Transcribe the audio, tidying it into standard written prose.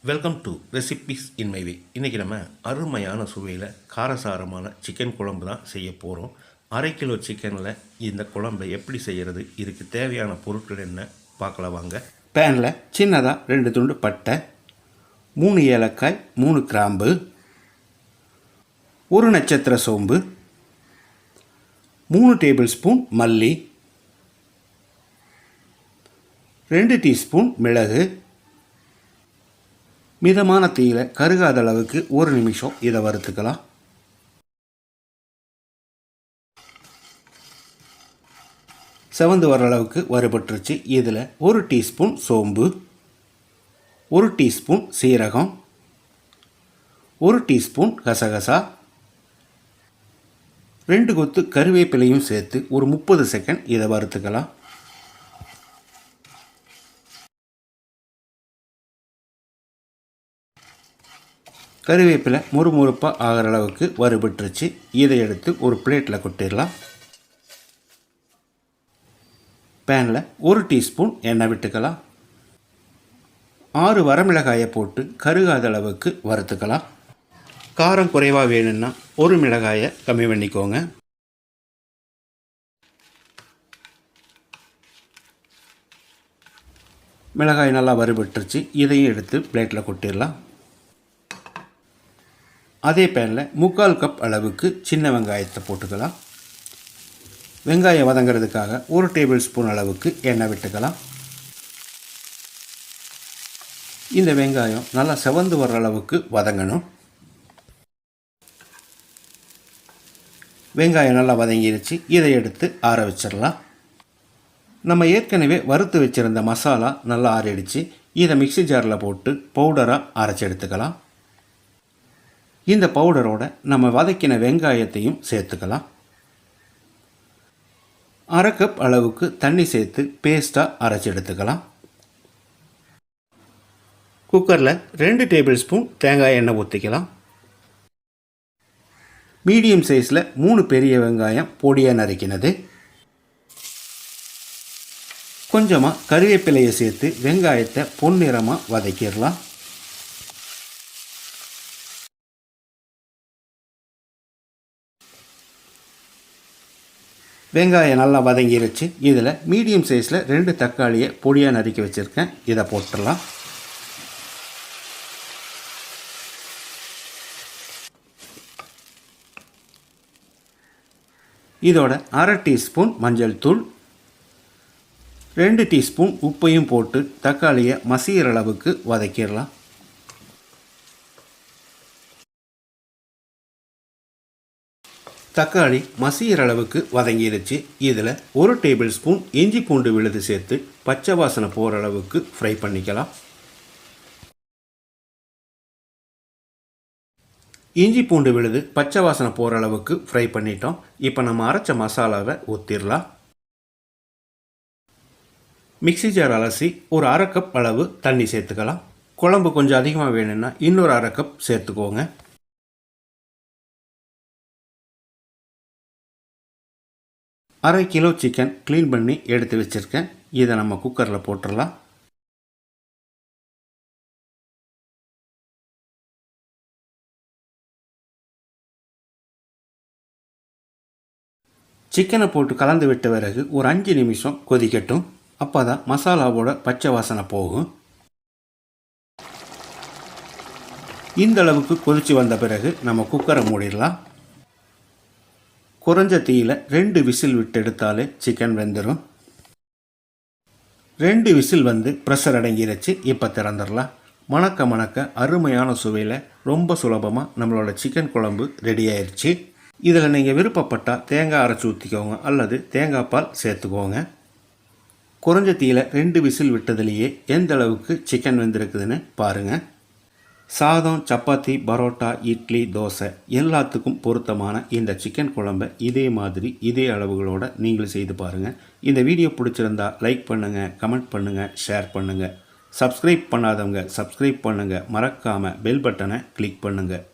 Welcome to recipes in my way. இன்றைக்கி நம்ம அருமையான சுவையில் காரசாரமான சிக்கன் குழம்பு தான் செய்ய போகிறோம். 1/2 கிலோ சிக்கனில் இந்த குழம்பை எப்படி செய்கிறது, இதுக்கு தேவையான பொருட்கள் என்ன பார்க்கலாம் வாங்க. பேனில் சின்னதாக 2 துண்டு பட்டை, 3 ஏலக்காய், 3 கிராம்பு, 1 நட்சத்திர சோம்பு, 3 டேபிள் ஸ்பூன் மல்லி, 2 டீஸ்பூன் மிளகு, மிதமான தீயில் கருகாத அளவுக்கு 1 நிமிஷம் இதை வறுத்துக்கலாம். செவந்து வர அளவுக்கு வறுபட்டுருச்சு. இதில் 1 டீஸ்பூன் சோம்பு, 1 டீஸ்பூன் சீரகம், 1 டீஸ்பூன் கசகசா, 2 கொத்து கருவேப்பிலையும் சேர்த்து ஒரு 30 செகண்ட் இதை வறுத்துக்கலாம். கருவேப்பிலை முறுமுறுப்பாக ஆகிற அளவுக்கு வறுபட்டுருச்சு. இதை எடுத்து ஒரு பிளேட்டில் கொட்டிடலாம். பேனில் 1 டீஸ்பூன் எண்ணெய் விட்டுக்கலாம். 6 வரமிளகாயை போட்டு கருகாத அளவுக்கு வறுத்துக்கலாம். காரம் குறைவாக வேணும்னா 1 மிளகாயை கம்மி பண்ணிக்கோங்க. மிளகாய் நல்லா வறுபட்டுருச்சு. இதையும் எடுத்து பிளேட்டில் கொட்டிடலாம். அதே பேனில் 3/4 கப் அளவுக்கு சின்ன வெங்காயத்தை போட்டுக்கலாம். வெங்காயம் வதங்கிறதுக்காக 1 டேபிள் ஸ்பூன் அளவுக்கு எண்ணெய் விட்டுக்கலாம். இந்த வெங்காயம் நல்லா செவந்து வர்ற அளவுக்கு வதங்கணும். வெங்காயம் நல்லா வதங்கிருச்சு. இதை எடுத்து ஆற வச்சிடலாம். நம்ம ஏற்கனவே வறுத்து வச்சுருந்த மசாலா நல்லா ஆறிடுச்சு. இதை மிக்ஸி ஜாரில் போட்டு பவுடராக அரைச்சி எடுத்துக்கலாம். இந்த பவுடரோட நம்ம வதக்கின வெங்காயத்தையும் சேர்த்துக்கலாம். 1/2 கப் அளவுக்கு தண்ணி சேர்த்து பேஸ்ட்டாக அரைச்சி எடுத்துக்கலாம். குக்கரில் 2 டேபிள் ஸ்பூன் தேங்காய் எண்ணெய் ஊற்றிக்கலாம். மீடியம் சைஸில் 3 பெரிய வெங்காயம் பொடியாக நறுக்கினது, கொஞ்சமாக கருவேப்பிலையை சேர்த்து வெங்காயத்தை பொன்னிறமாக வதக்கிடலாம். வெங்காயம் நல்லா வதங்கிருச்சு. இதில் மீடியம் சைஸில் 2 தக்காளியை பொடியாக நறுக்கி வச்சுருக்கேன். இதை போட்டுடலாம். இதோட 1/2 டீஸ்பூன் மஞ்சள் தூள், 2 டீஸ்பூன் உப்பையும் போட்டு தக்காளியை மசிகிற அளவுக்கு வதக்கிடலாம். தக்காளி மசிகிற அளவுக்கு வதங்கிடுச்சு. இதில் 1 டேபிள் ஸ்பூன் இஞ்சி பூண்டு விழுது சேர்த்து பச்சை வாசனை போகிற அளவுக்கு ஃப்ரை பண்ணிக்கலாம். இஞ்சி பூண்டு விழுது பச்சை வாசனை போகிற அளவுக்கு ஃப்ரை பண்ணிட்டோம். இப்போ நம்ம அரைச்ச மசாலாவை ஊற்றிடலாம். மிக்ஸி ஜார் அலசி ஒரு 1/2 கப் அளவு தண்ணி சேர்த்துக்கலாம். குழம்பு கொஞ்சம் அதிகமாக வேணும்னா இன்னொரு 1/2 கப் சேர்த்துக்கோங்க. 1/2 கிலோ சிக்கன் க்ளீன் பண்ணி எடுத்து வச்சுருக்கேன். இதை நம்ம குக்கரில் போட்டுடலாம். சிக்கனை போட்டு கலந்து விட்ட பிறகு ஒரு 5 நிமிஷம் கொதிக்கட்டும். அப்போ தான் மசாலாவோட பச்சை வாசனை போகும். இந்த அளவுக்கு கொதித்து வந்த பிறகு நம்ம குக்கரை மூடிடலாம். குறைஞ்ச தீயில் 2 விசில் விட்டு எடுத்தாலே சிக்கன் வெந்துடும். 2 விசில் வந்து ப்ரெஷர் அடங்கிருச்சு. இப்போ திறந்துடலாம். மணக்க அருமையான சுவையில் ரொம்ப சுலபமாக நம்மளோட சிக்கன் குழம்பு ரெடி ஆயிடுச்சு. இதில் நீங்கள் விருப்பப்பட்டால் தேங்காய் அரைச்சி ஊற்றிக்கோங்க அல்லது தேங்காய் பால் சேர்த்துக்கோங்க. குறைஞ்ச தீயில் 2 விசில் விட்டதுலேயே எந்த அளவுக்கு சிக்கன் வெந்திருக்குதுன்னு பாருங்கள். சாதம், சப்பாத்தி, பரோட்டா, இட்லி, தோசை எல்லாத்துக்கும் பொருத்தமான இந்த சிக்கன் குழம்பை இதே மாதிரி இதே அளவுகளோடு நீங்களும் செய்து பாருங்கள். இந்த வீடியோ பிடிச்சிருந்தா லைக் பண்ணுங்கள், கமெண்ட் பண்ணுங்கள், ஷேர் பண்ணுங்கள். சப்ஸ்கிரைப் பண்ணாதவங்க சப்ஸ்கிரைப் பண்ணுங்கள். மறக்காமல் பெல் பட்டனை கிளிக் பண்ணுங்கள்.